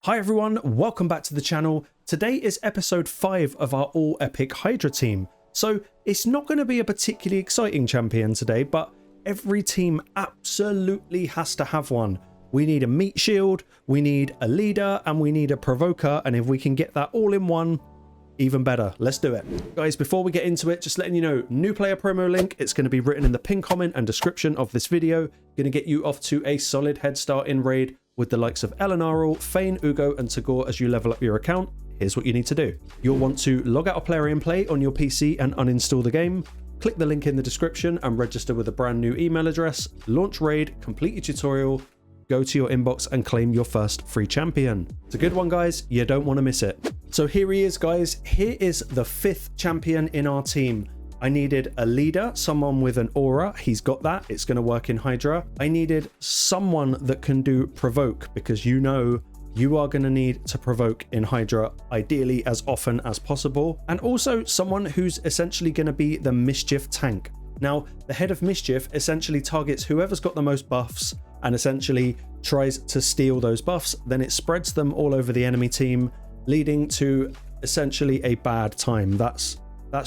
Hi everyone, welcome back to the channel. Today is episode 5 of our ALL EPIC Hydra team. So it's not going to be a particularly exciting champion today, but every team absolutely has to have one. We need a meat shield, we need a leader, and we need a provoker, and if we can get that all in one, even better. Let's do it. Guys, before we get into it, just letting you know, new player promo link, it's going to be written in the pinned comment and description of this video. Going to get you off to a solid head start in raid with the likes of Elenaril, Fayne, Uugo, and Tagoar as you level up your account. Here's what you need to do. You'll want to log out of Player and Play on your PC and uninstall the game. Click the link in the description and register with a brand new email address. Launch raid, complete your tutorial, go to your inbox and claim your first free champion. It's a good one, guys. You don't want to miss it. So here he is, guys. Here is the 5th champion in our team. I needed a leader, someone with an aura. He's got that. It's going to work in Hydra. I needed someone that can do provoke, because you know you are going to need to provoke in Hydra, ideally as often as possible. And also someone who's essentially going to be the mischief tank. Now, the head of mischief essentially targets whoever's got the most buffs and essentially tries to steal those buffs. Then it spreads them all over the enemy team, leading to essentially a bad time. That's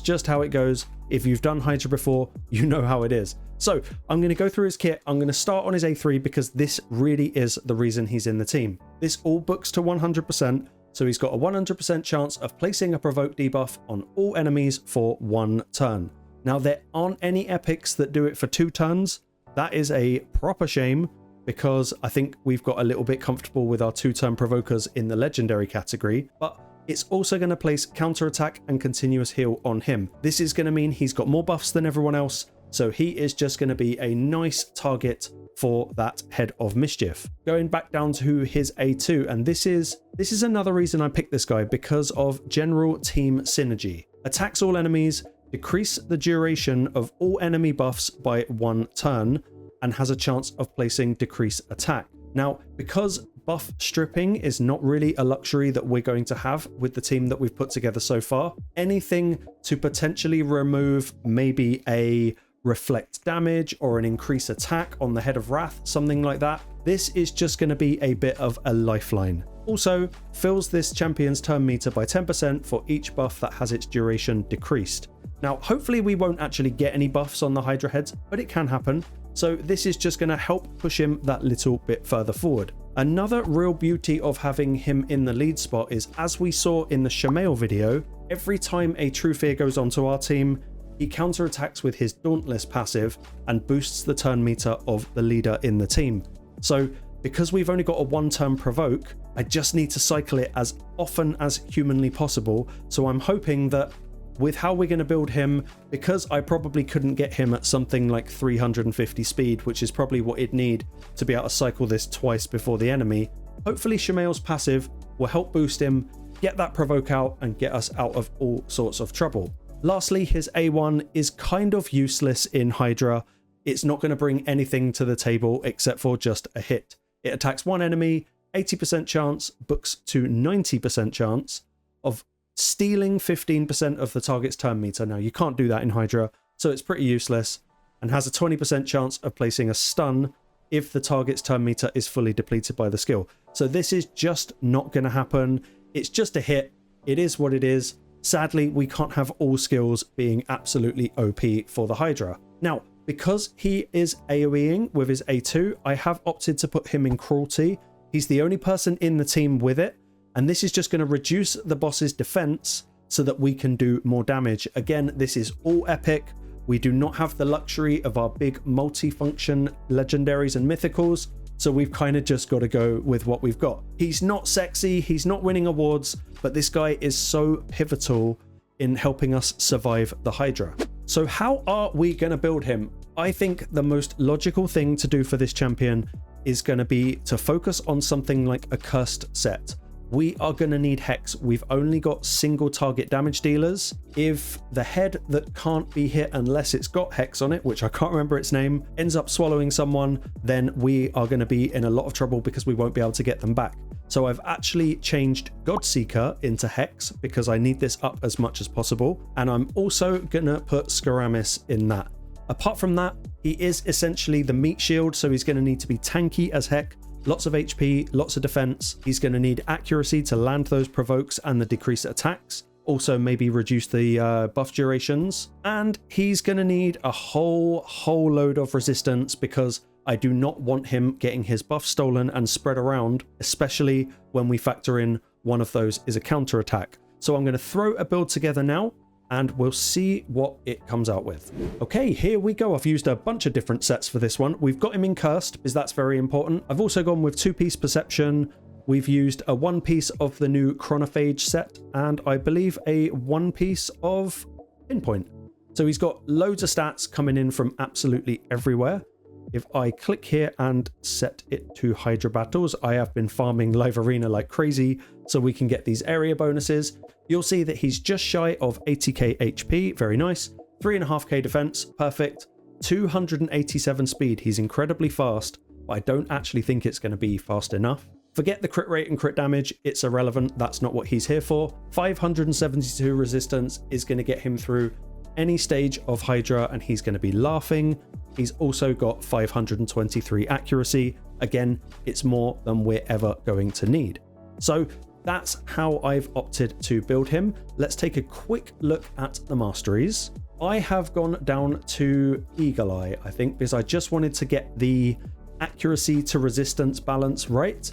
just how it goes. If you've done Hydra before, you know how it is. So I'm going to go through his kit. I'm going to start on his A3 because this really is the reason he's in the team. This all books to 100%. So he's got a 100% chance of placing a provoke debuff on all enemies for 1 turn. Now, there aren't any epics that do it for 2 turns. That is a proper shame, because I think we've got a little bit comfortable with our 2-turn provokers in the legendary category, but it's also going to place counterattack and continuous heal on him. This is going to mean he's got more buffs than everyone else, so he is just going to be a nice target for that head of mischief. Going back down to his A2, and this is another reason I picked this guy, because of general team synergy. Attacks all enemies, decrease the duration of all enemy buffs by 1 turn, and has a chance of placing decrease attack. Now, because buff stripping is not really a luxury that we're going to have with the team that we've put together so far, anything to potentially remove maybe a reflect damage or an increase attack on the head of wrath, something like that, this is just going to be a bit of a lifeline. Also, fills this champion's turn meter by 10% for each buff that has its duration decreased. Now, hopefully we won't actually get any buffs on the Hydra heads, but it can happen. So this is just going to help push him that little bit further forward. Another real beauty of having him in the lead spot is, as we saw in the Shamail video, every time a True Fear goes onto our team, he counterattacks with his Dauntless passive and boosts the turn meter of the leader in the team. So because we've only got a 1-turn provoke, I just need to cycle it as often as humanly possible. So I'm hoping that with how we're going to build him, because I probably couldn't get him at something like 350 speed, which is probably what it'd need to be able to cycle this twice before the enemy, hopefully Shamail's passive will help boost him, get that provoke out, and get us out of all sorts of trouble. Lastly, his A1 is kind of useless in Hydra. It's not going to bring anything to the table except for just a hit. It attacks 1 enemy, 80% chance, books to 90% chance of stealing 15% of the target's turn meter. Now, you can't do that in Hydra, so it's pretty useless, and has a 20% chance of placing a stun if the target's turn meter is fully depleted by the skill. So this is just not going to happen. It's just a hit. It is what it is. Sadly, we can't have all skills being absolutely OP for the Hydra. Now, because he is AoEing with his A2, I have opted to put him in Cruelty. He's the only person in the team with it, and this is just going to reduce the boss's defense so that we can do more damage. Again, this is all epic. We do not have the luxury of our big multi-function legendaries and mythicals, so we've kind of just got to go with what we've got. He's not sexy, he's not winning awards, but this guy is so pivotal in helping us survive the Hydra. So how are we going to build him? I think the most logical thing to do for this champion is going to be to focus on something like a cursed set. We are going to need Hex. We've only got single target damage dealers. If the head that can't be hit unless it's got Hex on it, which I can't remember its name, ends up swallowing someone, then we are going to be in a lot of trouble because we won't be able to get them back. So I've actually changed Godseeker into Hex because I need this up as much as possible. And I'm also going to put Skeuramis in that. Apart from that, he is essentially the meat shield, so he's going to need to be tanky as heck, lots of HP, lots of defense. He's going to need accuracy to land those provokes and the decreased attacks. Also maybe reduce the buff durations. And he's going to need a whole load of resistance, because I do not want him getting his buff stolen and spread around, especially when we factor in one of those is a counter attack. So I'm going to throw a build together now, and we'll see what it comes out with. Okay, here we go. I've used a bunch of different sets for this one. We've got him in cursed, because that's very important. I've also gone with 2-piece perception. We've used a 1-piece of the new chronophage set, and I believe a 1-piece of pinpoint. So he's got loads of stats coming in from absolutely everywhere. If I click here and set it to Hydra battles, I have been farming live arena like crazy so we can get these area bonuses. You'll see that he's just shy of 80k HP, very nice. 3.5k defense, perfect. 287 speed, he's incredibly fast, but I don't actually think it's going to be fast enough. Forget the crit rate and crit damage, it's irrelevant, that's not what he's here for. 572 resistance is going to get him through any stage of Hydra, and he's going to be laughing. He's also got 523 accuracy. Again, it's more than we're ever going to need. So that's how I've opted to build him. Let's take a quick look at the masteries. I have gone down to Eagle Eye, I think, because I just wanted to get the accuracy to resistance balance right.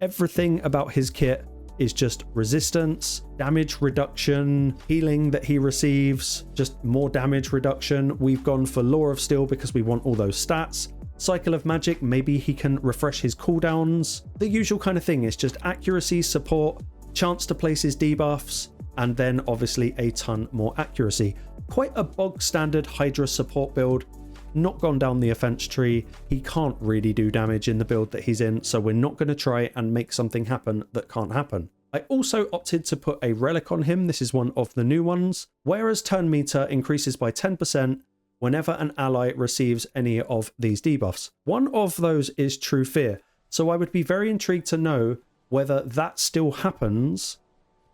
Everything about his kit is just resistance, damage reduction, healing that he receives, just more damage reduction. We've gone for Law of Steel because we want all those stats. Cycle of Magic, maybe he can refresh his cooldowns. The usual kind of thing is just accuracy, support, chance to place his debuffs, and then obviously a ton more accuracy. Quite a bog standard Hydra support build. Not gone down the offense tree. He can't really do damage in the build that he's in, so we're not going to try and make something happen that can't happen. I also opted to put a relic on him. This is one of the new ones. Whereas turn meter increases by 10% whenever an ally receives any of these debuffs. One of those is True Fear, so I would be very intrigued to know whether that still happens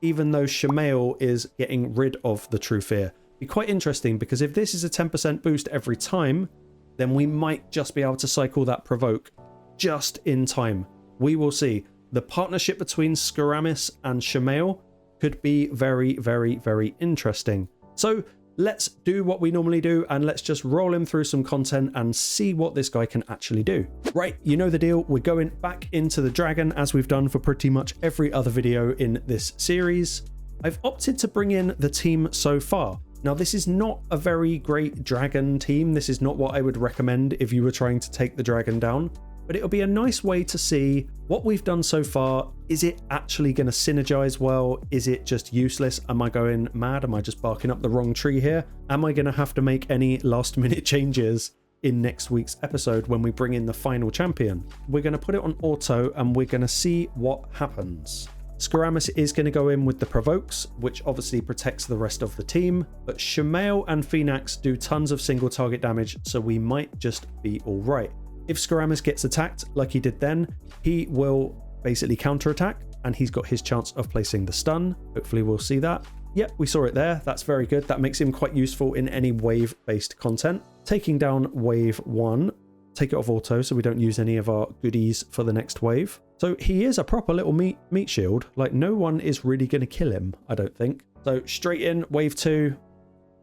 even though Shamail is getting rid of the True Fear. Be quite interesting, because if this is a 10% boost every time, then we might just be able to cycle that provoke just in time. We will see. The partnership between Skeuramis and Shamail could be very, very, very interesting. So let's do what we normally do, and let's just roll him through some content and see what this guy can actually do. Right, you know the deal. We're going back into the dragon, as we've done for pretty much every other video in this series. I've opted to bring in the team so far. Now, this is not a very great dragon team. This is not what I would recommend if you were trying to take the dragon down, but it'll be a nice way to see what we've done so far. Is it actually going to synergize well? Is it just useless? Am I going mad? Am I just barking up the wrong tree here? Am I going to have to make any last minute changes in next week's episode when we bring in the final champion? We're going to put it on auto and we're going to see what happens. Skeuramis is going to go in with the provokes, which obviously protects the rest of the team, but Shamail and Phoenix do tons of single target damage, so we might just be all right. If Skeuramis gets attacked like he did then, he will basically counterattack, and he's got his chance of placing the stun. Hopefully we'll see that. Yep, we saw it there. That's very good. That makes him quite useful in any wave-based content. Taking down wave 1. Take it off auto so we don't use any of our goodies for the next wave. So he is a proper little meat shield. Like, no one is really going to kill him, I don't think. So straight in, wave 2.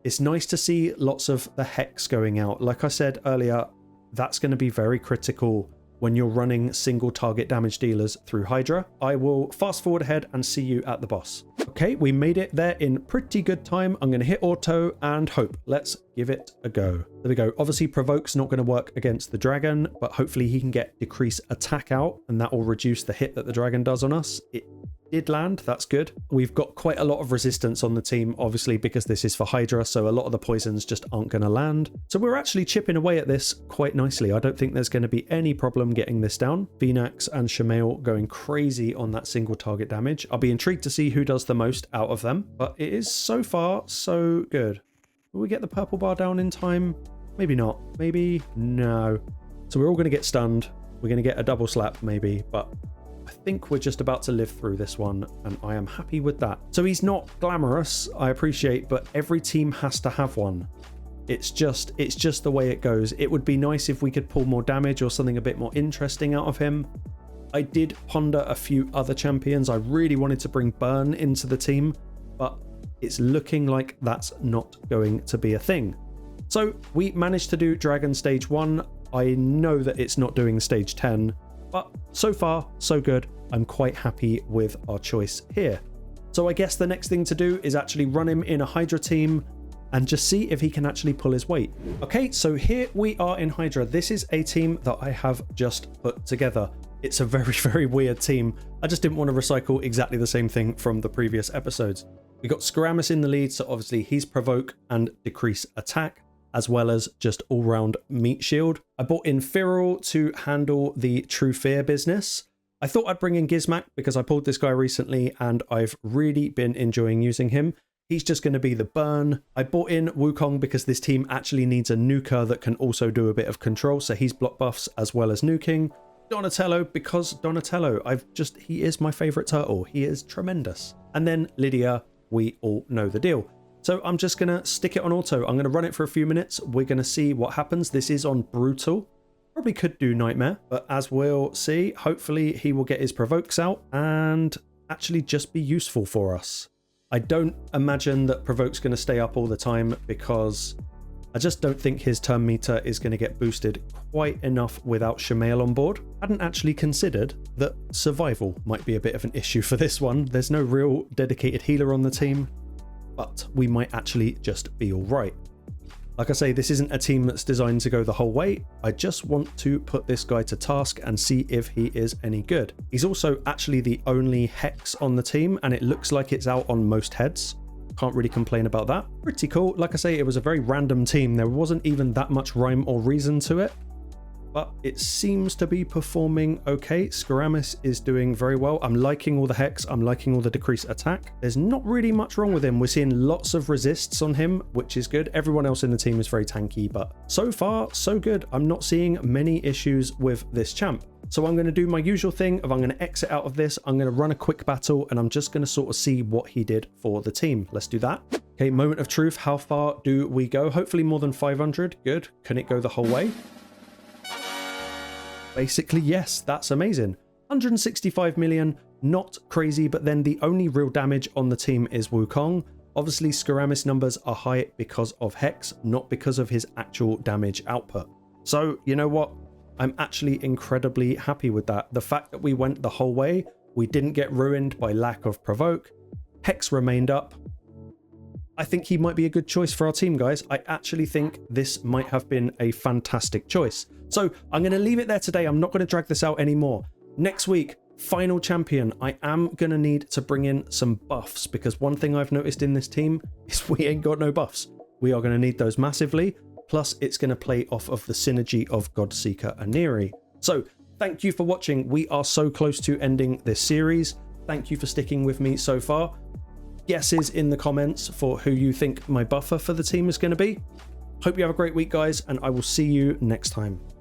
It's nice to see lots of the hex going out. Like I said earlier, that's going to be very critical when you're running single target damage dealers through Hydra. I will fast forward ahead and see you at the boss. Okay, we made it there in pretty good time. I'm going to hit auto and hope. Let's give it a go. There we go. Obviously, provoke's not going to work against the dragon, but hopefully he can get decrease attack out, and that will reduce the hit that the dragon does on us. It did land. That's good. We've got quite a lot of resistance on the team, obviously, because this is for Hydra, so a lot of the poisons just aren't going to land. So we're actually chipping away at this quite nicely. I don't think there's going to be any problem getting this down. Phoenix and Shamail going crazy on that single target damage. I'll be intrigued to see who does the most out of them, but it is so far so good. Will we get the purple bar down in time? Maybe not. Maybe no. So we're all going to get stunned. We're going to get a double slap maybe, but I think we're just about to live through this one, and I am happy with that. So he's not glamorous, I appreciate, but every team has to have one. It's just the way it goes. It would be nice if we could pull more damage or something a bit more interesting out of him, I did ponder a few other champions. I really wanted to bring Burn into the team, but it's looking like that's not going to be a thing. So we managed to do Dragon Stage 1. I know that it's not doing Stage 10, but so far, so good. I'm quite happy with our choice here. So I guess the next thing to do is actually run him in a Hydra team and just see if he can actually pull his weight. Okay, so here we are in Hydra. This is a team that I have just put together. It's a very, very weird team. I just didn't want to recycle exactly the same thing from the previous episodes. We got Skeuramis in the lead, so obviously he's provoke and decrease attack, as well as just all-round meat shield. I brought in Firil to handle the True Fear business. I thought I'd bring in Gizmak because I pulled this guy recently and I've really been enjoying using him. He's just going to be the burn. I brought in Wukong because this team actually needs a nuker that can also do a bit of control, so he's block buffs as well as nuking. Donatello, because Donatello, he is my favorite turtle. He is tremendous. And then Lydia, we all know the deal. So I'm just going to stick it on auto. I'm going to run it for a few minutes. We're going to see what happens. This is on brutal. Probably could do nightmare, but as we'll see, hopefully he will get his provokes out and actually just be useful for us. I don't imagine that provoke's going to stay up all the time because I just don't think his turn meter is going to get boosted quite enough without Shamail on board. I hadn't actually considered that survival might be a bit of an issue for this one. There's no real dedicated healer on the team, but we might actually just be all right. Like I say, this isn't a team that's designed to go the whole way. I just want to put this guy to task and see if he is any good. He's also actually the only Hex on the team, and it looks like it's out on most heads. Can't really complain about that. Pretty cool. Like I say, it was a very random team. There wasn't even that much rhyme or reason to it, but it seems to be performing okay. Skeuramis is doing very well. I'm liking all the Hex. I'm liking all the decrease attack. There's not really much wrong with him. We're seeing lots of resists on him, which is good. Everyone else in the team is very tanky, but so far, so good. I'm not seeing many issues with this champ. So I'm going to do my usual thing of I'm going to exit out of this. I'm going to run a quick battle and I'm just going to sort of see what he did for the team. Let's do that. Okay, moment of truth. How far do we go? Hopefully more than 500. Good. Can it go the whole way? Basically, yes, that's amazing. 165 million, not crazy, but then the only real damage on the team is Wukong. Obviously, Skeuramis numbers are high because of Hex, not because of his actual damage output. So, you know what? I'm actually incredibly happy with that. The fact that we went the whole way, we didn't get ruined by lack of provoke, Hex remained up. I think he might be a good choice for our team, guys. I actually think this might have been a fantastic choice. So I'm going to leave it there today. I'm not going to drag this out anymore. Next week, final champion. I am going to need to bring in some buffs because one thing I've noticed in this team is we ain't got no buffs. We are going to need those massively. Plus, it's going to play off of the synergy of Godseeker and Neri. So thank you for watching. We are so close to ending this series. Thank you for sticking with me so far. Guesses in the comments for who you think my buffer for the team is going to be. Hope you have a great week, guys, and I will see you next time.